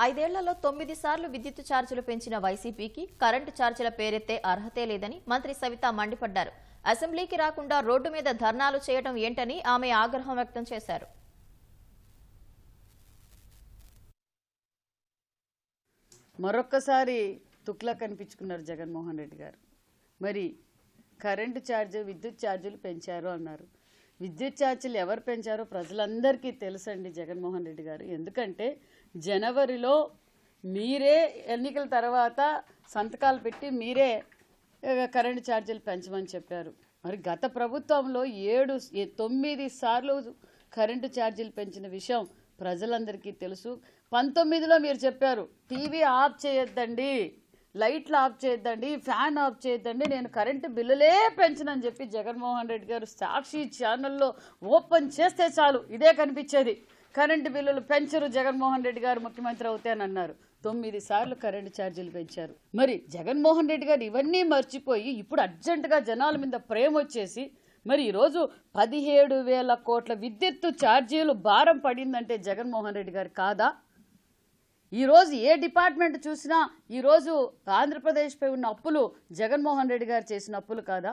ఐదేళ్లలో 9 సార్లు విద్యుత్ ఛార్జీలు పెంచిన వైసీపీకి కరెంటు ఛార్జీల పేరెత్తే అర్హతే లేదని మంత్రి సవిత మండిపడ్డారు. అసెంబ్లీకి రాకుండా రోడ్డు మీద ధర్నాలు చేయడం ఏంటని ఆమె ఆగ్రహం వ్యక్తం చేశారు. మరొక్కసారి తుక్లా కనిపించుకున్నారు జగన్మోహన్ రెడ్డి గారు. మరి కరెంటు ఛార్జీ విద్యుత్ ఛార్జీలు పెంచారు అన్నారు. విద్యుత్ ఛార్జీలు ఎవరు పెంచారో ప్రజలందరికీ తెలుసండి జగన్మోహన్ రెడ్డి గారు. ఎందుకంటే జనవరిలో మీరే ఎన్నికల తర్వాత సంతకాలు పెట్టి మీరే కరెంటు ఛార్జీలు పెంచమని చెప్పారు. మరి గత ప్రభుత్వంలో 9 సార్లు కరెంటు ఛార్జీలు పెంచిన విషయం ప్రజలందరికీ తెలుసు. 19లో మీరు చెప్పారు టీవీ ఆఫ్ చేయొద్దండి, లైట్లు ఆఫ్ చేయొద్దండి, ఫ్యాన్ ఆఫ్ చేయొద్దండి, నేను కరెంటు బిల్లులే పెంచనని చెప్పి జగన్మోహన్ రెడ్డి గారు సాక్షి ఛానల్లో ఓపెన్ చేస్తే చాలు ఇదే కనిపించేది. కరెంటు బిల్లులు పెంచరు జగన్మోహన్ రెడ్డి గారు ముఖ్యమంత్రి అవుతానన్నారు. 9 సార్లు కరెంటు ఛార్జీలు పెంచారు. మరి జగన్మోహన్ రెడ్డి గారు ఇవన్నీ మర్చిపోయి ఇప్పుడు అర్జెంటుగా జనాల మీద ప్రేమ వచ్చేసి మరి ఈరోజు 17,000 కోట్ల విద్యుత్తు ఛార్జీలు భారం పడిందంటే జగన్మోహన్ రెడ్డి గారు కాదా? ఈరోజు ఏ డిపార్ట్మెంట్ చూసినా ఈరోజు ఆంధ్రప్రదేశ్పై ఉన్న అప్పులు జగన్మోహన్ రెడ్డి గారు చేసిన అప్పులు కాదా?